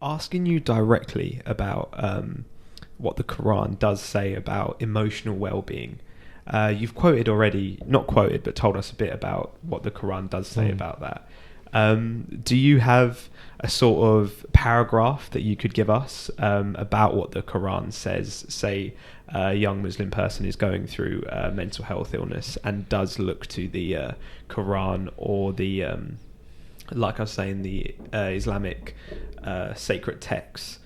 asking you directly about what the Quran does say about emotional well-being. You've quoted already, not quoted, but told us a bit about what the Quran does say about that. Do you have a sort of paragraph that you could give us about what the Quran says? Say a young Muslim person is going through mental health illness and does look to the Quran or the, like I was saying, the Islamic sacred texts.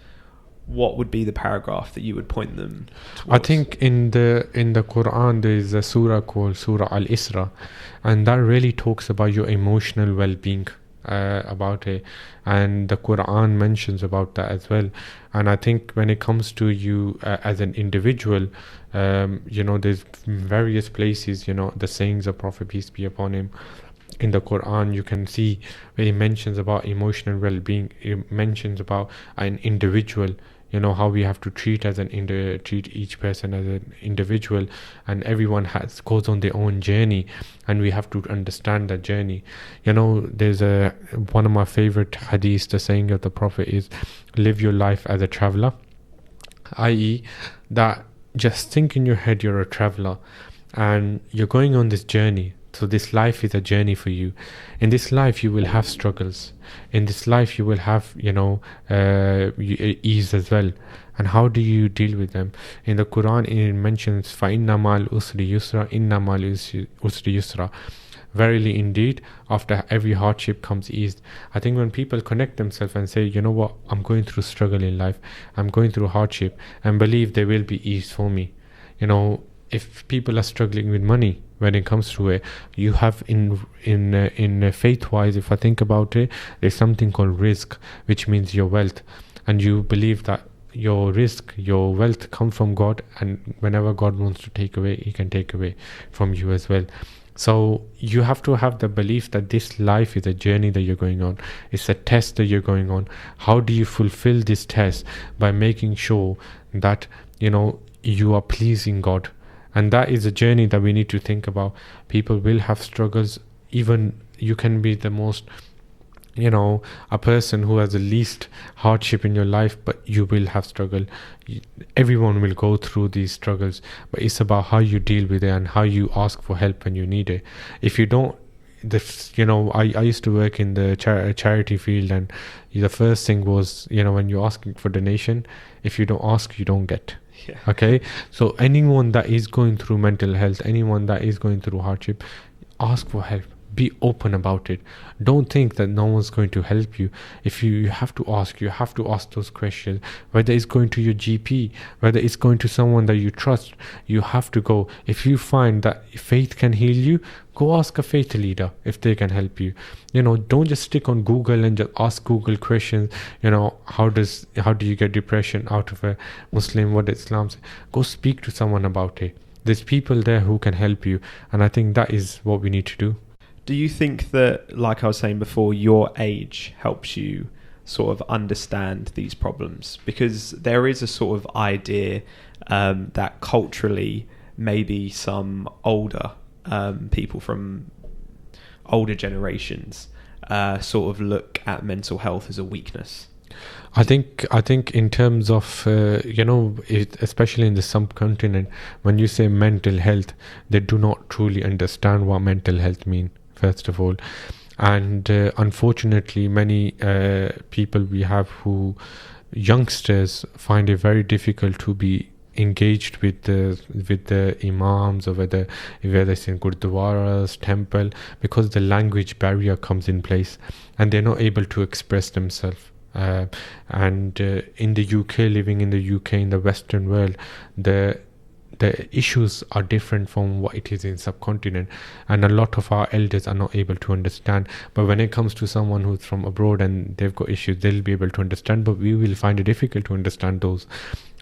What would be the paragraph that you would point them towards? I think in the Quran there is a surah called Surah Al-Isra, and that really talks about your emotional well-being, about it, and the Quran mentions about that as well. And I think when it comes to you as an individual, there's various places, the sayings of Prophet, peace be upon him, in the Quran you can see where he mentions about emotional well-being. He mentions about an individual, how we have to treat treat each person as an individual, and everyone goes on their own journey, and we have to understand that journey. There's one of my favorite hadiths, the saying of the Prophet is, live your life as a traveler, i.e. that just think in your head you're a traveler and you're going on this journey. So this life is a journey for you. In this life you will have struggles. In this life you will have ease as well. And how do you deal with them? In the Quran it mentions فَإِنَّ مَعَ الْأُسْرِ يُسْرًا إِنَّ مَعَ الْأُسْرِ يُسْرًا. Verily indeed, after every hardship comes ease. I think when people connect themselves and say, you know what, I'm going through struggle in life, I'm going through hardship, and believe there will be ease for me. If people are struggling with money, when it comes to it, you have in faith-wise, if I think about it, there's something called rizq, which means your wealth, and you believe that your rizq, your wealth, come from God, and whenever God wants to take away, He can take away from you as well. So you have to have the belief that this life is a journey that you're going on. It's a test that you're going on. How do you fulfill this test? By making sure that you are pleasing God. And that is a journey that we need to think about. People will have struggles. Even you can be the most, a person who has the least hardship in your life, but you will have struggle. Everyone will go through these struggles, but it's about how you deal with it and how you ask for help when you need it. If you don't, I used to work in the charity field, and the first thing was, when you're asking for donation, if you don't ask, you don't get. Yeah. Okay, so anyone that is going through mental health, anyone that is going through hardship, ask for help. Be open about it. Don't think that no one's going to help you. If you have to ask those questions, whether it's going to your GP, whether it's going to someone that you trust, you have to go. If you find that faith can heal you, go ask a faith leader if they can help you. Don't just stick on Google and just ask Google questions. How do you get depression out of a Muslim? What does Islam say? Go speak to someone about it. There's people there who can help you, and I think that is what we need to do. Do you think that, like I was saying before, your age helps you sort of understand these problems? Because there is a sort of idea that culturally maybe some older people from older generations sort of look at mental health as a weakness. I think in terms of especially in the subcontinent, when you say mental health, they do not truly understand what mental health means, first of all. And unfortunately, many people we have youngsters find it very difficult to be engaged with the imams, or whether it's in gurdwaras, temple, because the language barrier comes in place and they're not able to express themselves. And in the UK, living in the UK, in the Western world, the issues are different from what it is in subcontinent, and a lot of our elders are not able to understand. But when it comes to someone who's from abroad and they've got issues, they'll be able to understand, but we will find it difficult to understand those.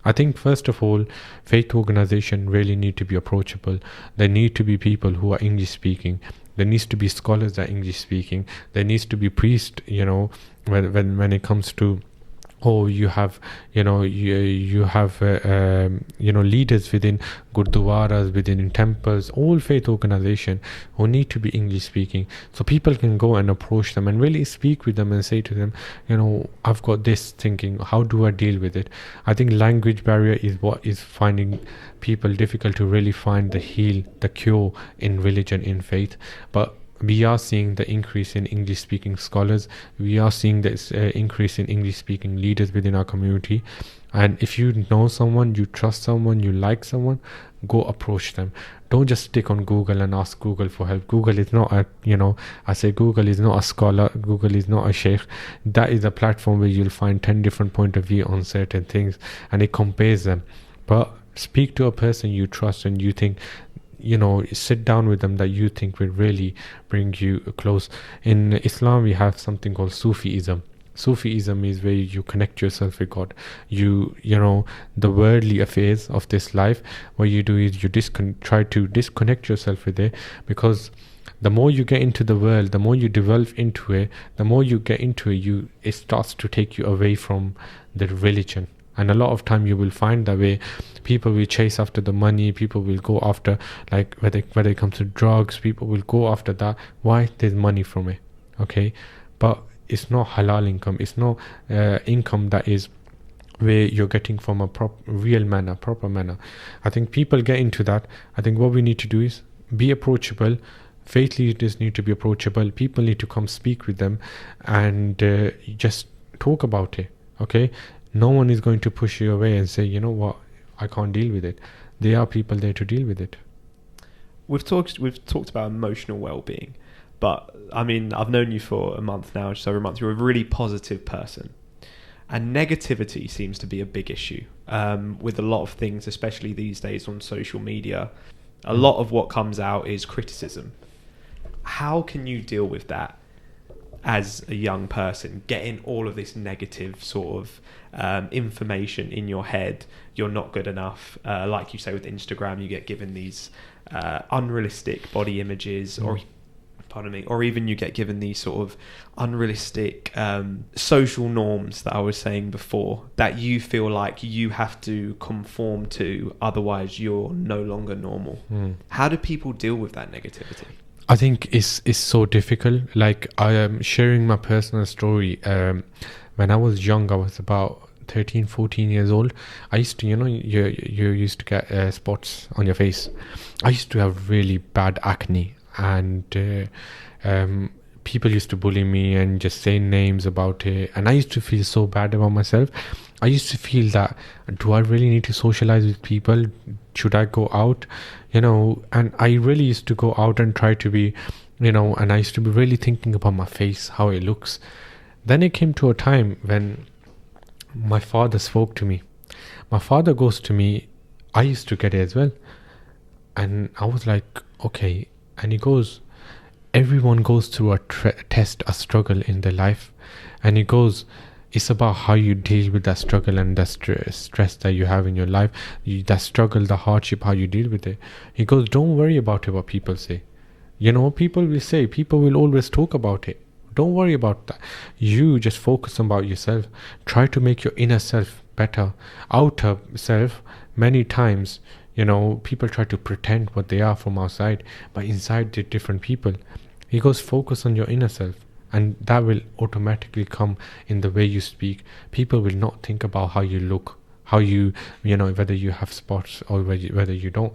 I think first of all, faith organization really need to be approachable. There need to be people who are English speaking. There needs to be scholars that are English speaking. There needs to be priests, when it comes to or you have you have leaders within gurdwaras, within temples, all faith organization who need to be English speaking, so people can go and approach them and really speak with them and say to them, I've got this thinking, how do I deal with it? I think language barrier is what is finding people difficult to really find the cure in religion, in faith. But we are seeing the increase in English speaking scholars. We are seeing this increase in English speaking leaders within our community. And if you know someone, you trust someone, you like someone, go approach them. Don't just stick on Google and ask Google for help. Google is not I say Google is not a scholar. Google is not a sheikh. That is a platform where you'll find 10 different point of view on certain things, and it compares them. But speak to a person you trust and you think, sit down with them, that you think will really bring you close. In Islam, we have something called Sufism. Sufism is where you connect yourself with God. The worldly affairs of this life, what you do is you try to disconnect yourself with it, because the more you get into the world, the more you develop into it, the more you get into it, it starts to take you away from the religion. And a lot of time you will find that way people will chase after the money, people will go after, like whether it comes to drugs, people will go after that. Why? There's money from it, okay? But it's not halal income. It's not income that is where you're getting from a proper manner. I think people get into that. I think what we need to do is be approachable. Faith leaders need to be approachable. People need to come speak with them and just talk about it, okay? No one is going to push you away and say, you know what, I can't deal with it. There are people there to deal with it. We've talked about emotional well-being, but I mean, I've known you for a month now, just over a month. You're a really positive person, and negativity seems to be a big issue with a lot of things, especially these days on social media. A lot of what comes out is criticism. How can you deal with that as a young person, getting all of this negative sort of information in your head? You're not good enough, like you say with Instagram, you get given these unrealistic body images, or even you get given these sort of unrealistic social norms that I was saying before, that you feel like you have to conform to, otherwise you're no longer normal. How do people deal with that negativity? I think it's so difficult. Like, I am sharing my personal story. When I was young, I was about 13, 14 years old. I used to, you used to get spots on your face. I used to have really bad acne, and people used to bully me and just say names about it. And I used to feel so bad about myself. I used to feel that, do I really need to socialize with people? Should I go out? And I really used to go out and try to be, and I used to be really thinking about my face, how it looks. Then it came to a time when my father spoke to me. My father goes to me, I used to get it as well. And I was like, okay. And he goes, everyone goes through a test, a struggle in their life. And he goes, it's about how you deal with that struggle and the stress that you have in your life. That struggle, the hardship, how you deal with it. He goes, don't worry about it, what people say. People will say, people will always talk about it. Don't worry about that. You just focus about yourself. Try to make your inner self better. Outer self, many times, people try to pretend what they are from outside, but inside they're different people. He goes, focus on your inner self, and that will automatically come in the way you speak. People will not think about how you look, how you, whether you have spots or whether you don't.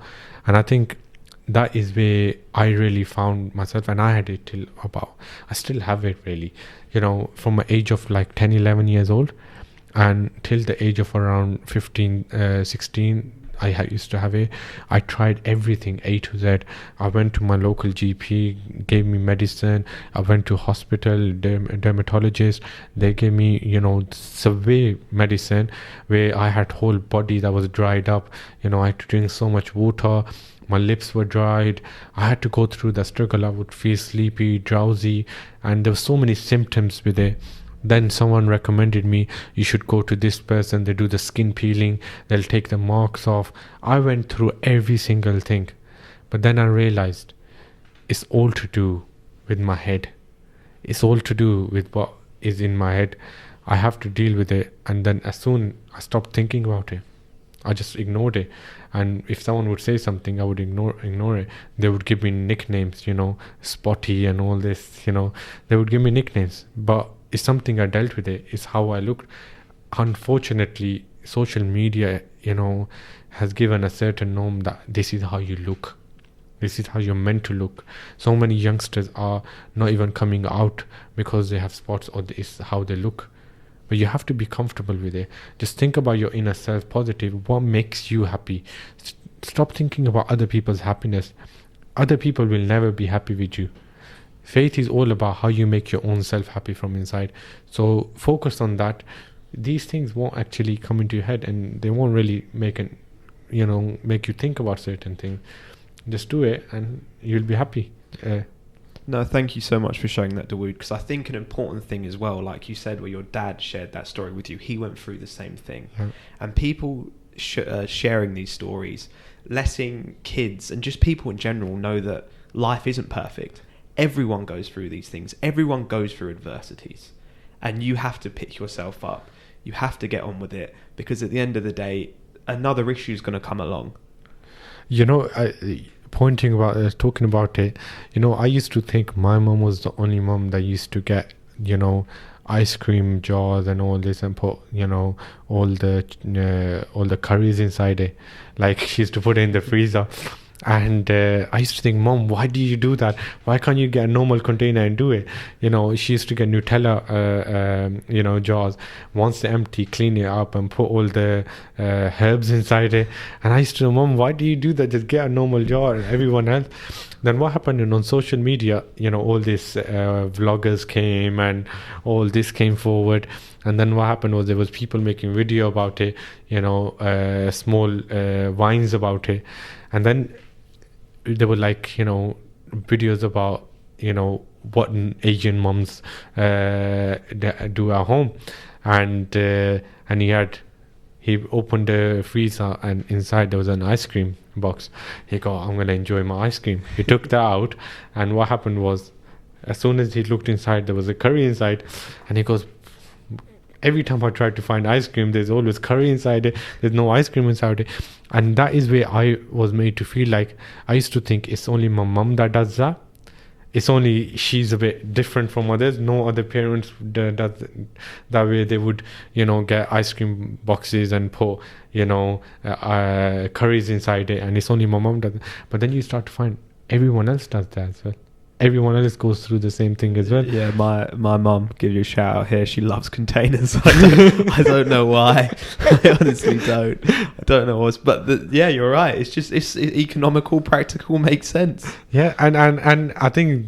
And I think that is where I really found myself, and I had it till about, I still have it really, from the age of like 10, 11 years old, and till the age of around 15, 16, I used to have it. I tried everything, A to Z. I went to my local GP, gave me medicine. I went to hospital, dermatologist. They gave me, severe medicine where I had whole body that was dried up. I had to drink so much water. My lips were dried. I had to go through the struggle. I would feel sleepy, drowsy, and there were so many symptoms with it. Then someone recommended me, you should go to this person, they do the skin peeling, they'll take the marks off. I went through every single thing. But then I realized it's all to do with my head. It's all to do with what is in my head. I have to deal with it. And then as soon I stopped thinking about it, I just ignored it. And if someone would say something, I would ignore it. They would give me nicknames, Spotty and all this, they would give me nicknames. But it's something I dealt with it. It's how I looked. Unfortunately, social media, has given a certain norm that this is how you look. This is how you're meant to look. So many youngsters are not even coming out because they have spots, or this is how they look. But you have to be comfortable with it. Just think about your inner self, positive. What makes you happy? Stop thinking about other people's happiness. Other people will never be happy with you. Faith is all about how you make your own self happy from inside. So focus on that. These things won't actually come into your head, and they won't really make you think about certain things. Just do it and you'll be happy. No, thank you so much for showing that, Dawood, because I think an important thing as well, like you said, where your dad shared that story with you, he went through the same thing. Yeah. And people sharing these stories, letting kids and just people in general know that life isn't perfect. Everyone goes through these things. Everyone goes through adversities. And you have to pick yourself up. You have to get on with it, because at the end of the day, another issue is going to come along. Talking about it, I used to think my mom was the only mom that used to get, ice cream jars and all this, and put, all the curries inside it. Like, she used to put it in the freezer. And I used to think, Mom, why do you do that? Why can't you get a normal container and do it? She used to get Nutella, jars. Once they're empty, clean it up and put all the herbs inside it. And I used to know, Mom, why do you do that? Just get a normal jar. And everyone else. Then what happened on social media? All these vloggers came and all this came forward. And then what happened was there was people making video about it, small wines about it. And then there were videos about what Asian moms do at home, and he opened the freezer, and inside there was an ice cream box. He go, I'm gonna enjoy my ice cream. He took that out, and what happened was, as soon as he looked inside, there was a curry inside, and he goes, every time I try to find ice cream, there's always curry inside it. There's no ice cream inside it. And that is where I was made to feel like, I used to think it's only my mum that does that. It's only she's a bit different from others. No other parents does that way. They would, get ice cream boxes and put, curries inside it. And it's only my mum does. But then you start to find everyone else does that as well. Everyone else goes through the same thing as well. Yeah, my mum, give you a shout out here. She loves containers. I don't know why. I honestly don't. I don't know what's. But yeah, you're right. It's economical, practical, makes sense. Yeah, and I think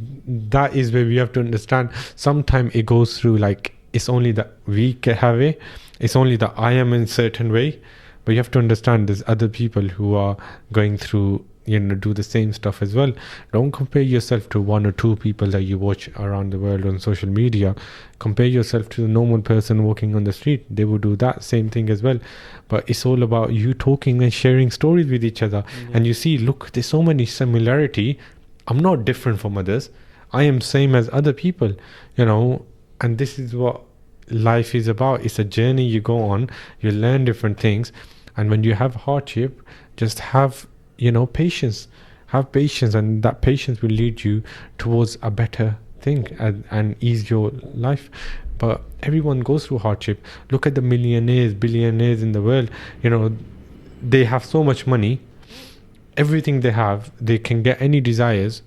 that is where we have to understand. Sometimes it goes through it's only that we can have it. It's only that I am in a certain way. But you have to understand there's other people who are going through, do the same stuff as well. Don't compare yourself to one or two people that you watch around the world on social media. Compare yourself to the normal person walking on the street. They will do that same thing as well. But it's all about you talking and sharing stories with each other. Yeah. And you see, look, there's so many similarity. I'm not different from others. I am same as other people, and this is what life is about. It's a journey you go on. You learn different things. And when you have hardship, just have patience. Have patience, and that patience will lead you towards a better thing and ease your life. But everyone goes through hardship. Look at the millionaires, billionaires in the world. They have so much money. Everything they have, they can get any desires.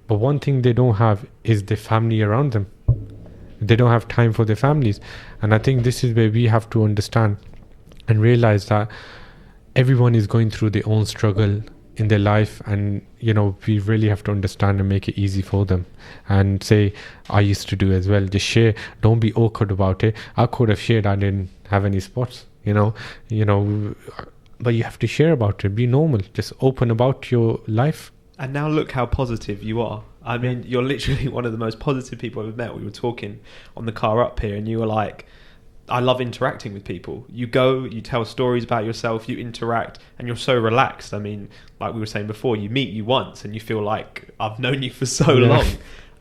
But one thing they don't have is the family around them. They don't have time for their families. And I think this is where we have to understand and realize that everyone is going through their own struggle in their life, and we really have to understand and make it easy for them. And say, I used to do as well, just share. Don't be awkward about it. I could have shared I didn't have any spots, but you have to share about it. Be normal, just open about your life. And now look how positive you are. I mean, you're literally one of the most positive people I've met. We were talking on the car up here, and you were like, I love interacting with people. You go, you tell stories about yourself, you interact, and you're so relaxed. I mean, like we were saying before, you meet you once and you feel like I've known you for so long.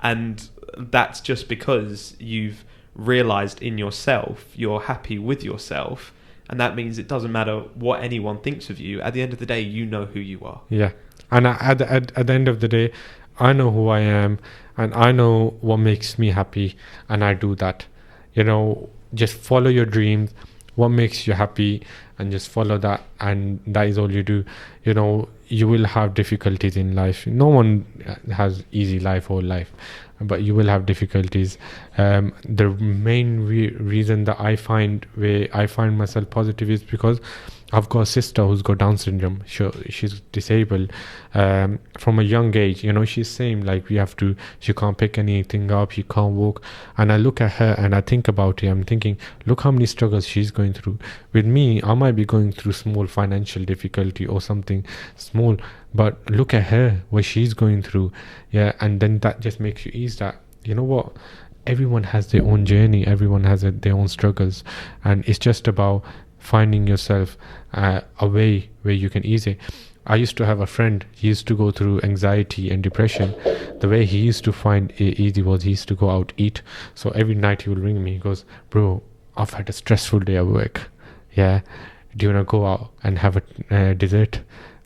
And that's just because you've realized in yourself, you're happy with yourself, and that means it doesn't matter what anyone thinks of you. At the end of the day, you know who you are. Yeah. And at the end of the day, I know who I am, and I know what makes me happy, and I do that. Just follow your dreams, what makes you happy, and just follow that, and that is all you do. You will have difficulties in life. No one has easy life or life, but you will have difficulties. The main reason that I find myself positive is because I've got a sister who's got Down syndrome. She's disabled from a young age. She's saying like she can't pick anything up, she can't walk. And I look at her and I think about it. I'm thinking, look how many struggles she's going through. With me, I might be going through small financial difficulty or something small, but look at her, what she's going through. Yeah, and then that just makes you ease that. You know what? Everyone has their own journey. Everyone has their own struggles, and it's just about finding yourself a way where you can ease it. I used to have a friend, he used to go through anxiety and depression. The way he used to find it easy was he used to go out eat. So every night he would ring me, he goes, bro, I've had a stressful day at work. Yeah, do you want to go out and have a dessert?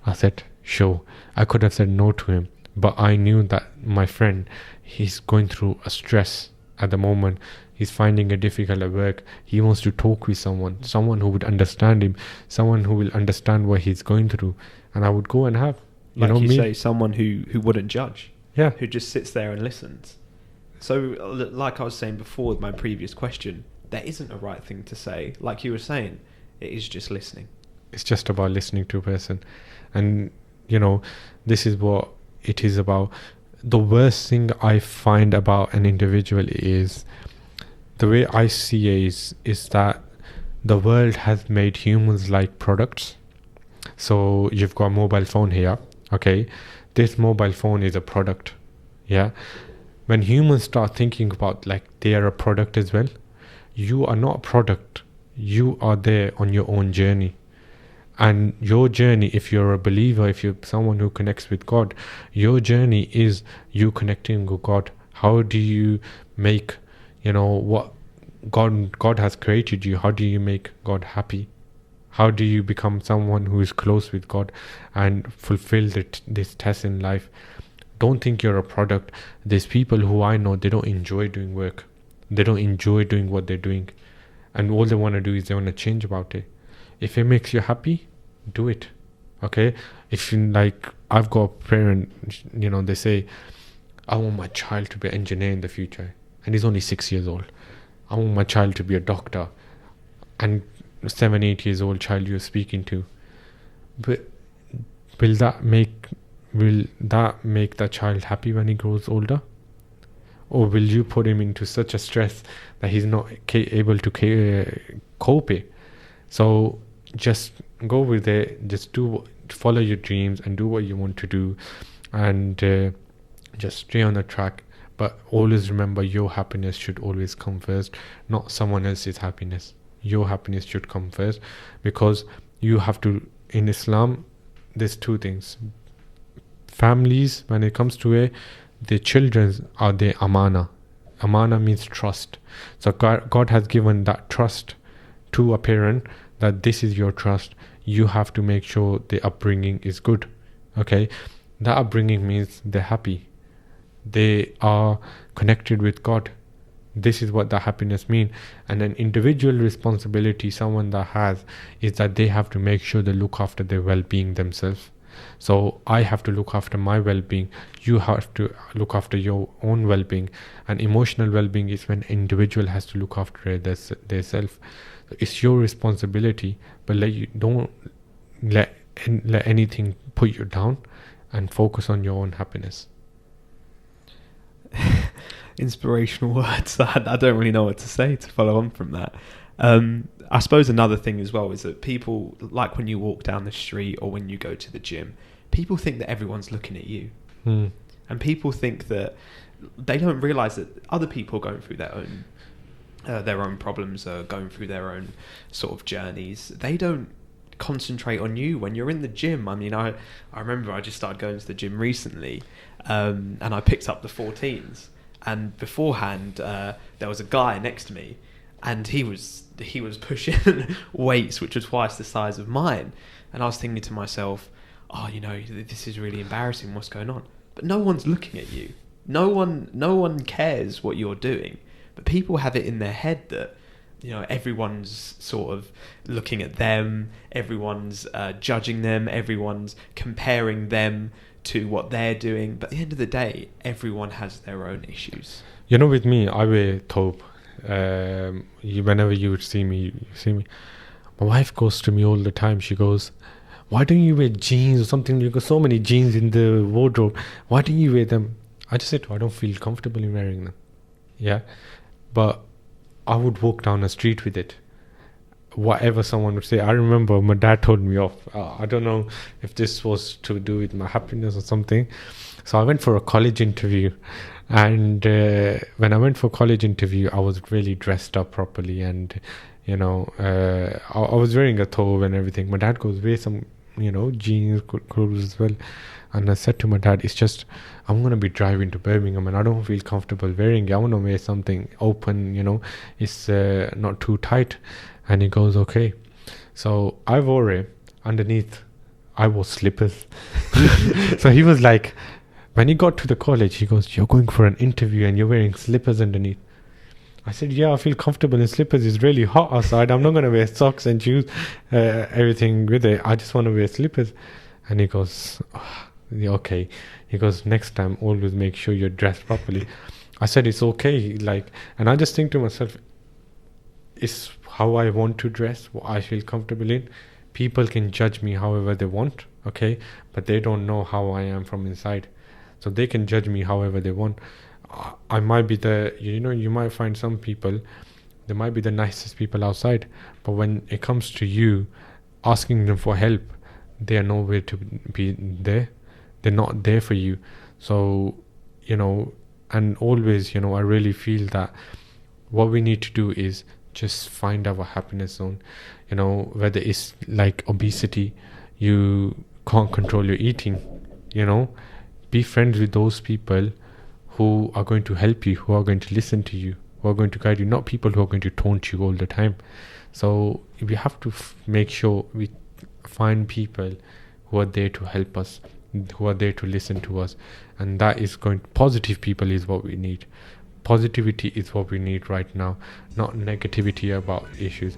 I said, sure. I could have said no to him, but I knew that my friend, he's going through a stress at the moment. He's finding it difficult at work. He wants to talk with someone who would understand him, someone who will understand what he's going through. And I would go and have, say, someone who wouldn't judge. Yeah. Who just sits there and listens. So, like I was saying before with my previous question, there isn't a right thing to say. Like you were saying, it is just listening. It's just about listening to a person. And, this is what it is about. The worst thing I find about an individual is, the way I see it is that the world has made humans like products. So you've got a mobile phone here, okay? This mobile phone is a product, yeah? When humans start thinking about like they are a product as well, you are not a product. You are there on your own journey. And your journey, if you're a believer, if you're someone who connects with God, your journey is you connecting with God. How do you make what God has created you? How do you make God happy? How do you become someone who is close with God and fulfill this test in life? Don't think you're a product. There's people who I know, they don't enjoy doing work. They don't enjoy doing what they're doing. And all they want to do is they want to change about it. If it makes you happy, do it. Okay? If you I've got a parent, they say, I want my child to be an engineer in the future. And he's only 6 years old. I want my child to be a doctor. And 7-8 years old child you're speaking to. But will that make that child happy when he grows older? Or will you put him into such a stress that he's not able to cope it? So just go with it. Just follow your dreams and do what you want to do, and just stay on the track. But always remember, your happiness should always come first, not someone else's happiness. Your happiness should come first, because you have to, in Islam, there's two things. Families, when it comes to it, the children are their amana. Amana means trust. So God has given that trust to a parent, that this is your trust. You have to make sure the upbringing is good. Okay? That upbringing means they're happy. They are connected with God. This is what the happiness means. And an individual responsibility someone that has is that they have to make sure they look after their well-being themselves. So I have to look after my well-being. You have to look after your own well-being. And emotional well-being is when an individual has to look after their self. It's your responsibility, but don't let anything put you down, and focus on your own happiness. Inspirational words. I don't really know what to say to follow on from that. I suppose another thing as well is that people, like when you walk down the street or when you go to the gym, people think that everyone's looking at you. And people think that they don't realise that other people are going through their own problems, going through their own sort of journeys. They don't concentrate on you when you're in the gym. I mean, I remember I just started going to the gym recently, and I picked up the 14s. And beforehand, there was a guy next to me, and he was pushing weights which were twice the size of mine. And I was thinking to myself, oh, this is really embarrassing. What's going on? But no one's looking at you. No one cares what you're doing. But people have it in their head that, everyone's sort of looking at them, everyone's judging them, everyone's comparing them to what they're doing. But at the end of the day, everyone has their own issues. With me, I wear thobe. Whenever you would see me, my wife goes to me all the time. She goes, why don't you wear jeans or something? You've got so many jeans in the wardrobe. Why don't you wear them? I just said, I don't feel comfortable in wearing them. Yeah. But I would walk down the street with it. Whatever someone would say. I remember my dad told me off. I don't know if this was to do with my happiness or something. So I went for a college interview. And when I went for college interview, I was really dressed up properly. And, I was wearing a thobe and everything. My dad goes, wear some, jeans, clothes as well. And I said to my dad, it's just, I'm going to be driving to Birmingham and I don't feel comfortable wearing it. I want to wear something open, it's not too tight. And he goes, okay. So I wore it. Underneath, I wore slippers. So he was like, when he got to the college, he goes, you're going for an interview and you're wearing slippers underneath. I said, yeah, I feel comfortable in slippers. It's really hot outside. I'm not going to wear socks and shoes, everything with it. I just want to wear slippers. And he goes, okay. He goes, next time, always make sure you're dressed properly. I said, it's okay. And I just think to myself, it's how I want to dress, what I feel comfortable in. People can judge me however they want, okay? But they don't know how I am from inside. So they can judge me however they want. I might be you might find some people, they might be the nicest people outside. But when it comes to you, asking them for help, they are nowhere to be there. They're not there for you. So, and always, I really feel that what we need to do is just find our happiness zone. Whether it's like obesity, you can't control your eating, be friends with those people who are going to help you, who are going to listen to you, who are going to guide you, not people who are going to taunt you all the time. So we have to make sure we find people who are there to help us, who are there to listen to us, and that is positive people is what we need. Positivity is what we need right now, not negativity about issues.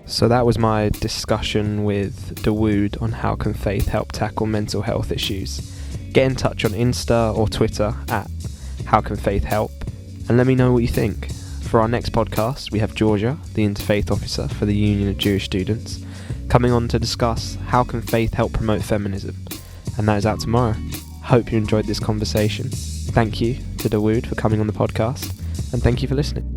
So that was my discussion with Dawood on how can faith help tackle mental health issues. Get in touch on Insta or Twitter at How Can Faith Help, and let me know what you think. For our next podcast, we have Georgia, the Interfaith Officer for the Union of Jewish Students, coming on to discuss how can faith help promote feminism, and that is out tomorrow. Hope you enjoyed this conversation. Thank you to Dawood for coming on the podcast, and thank you for listening.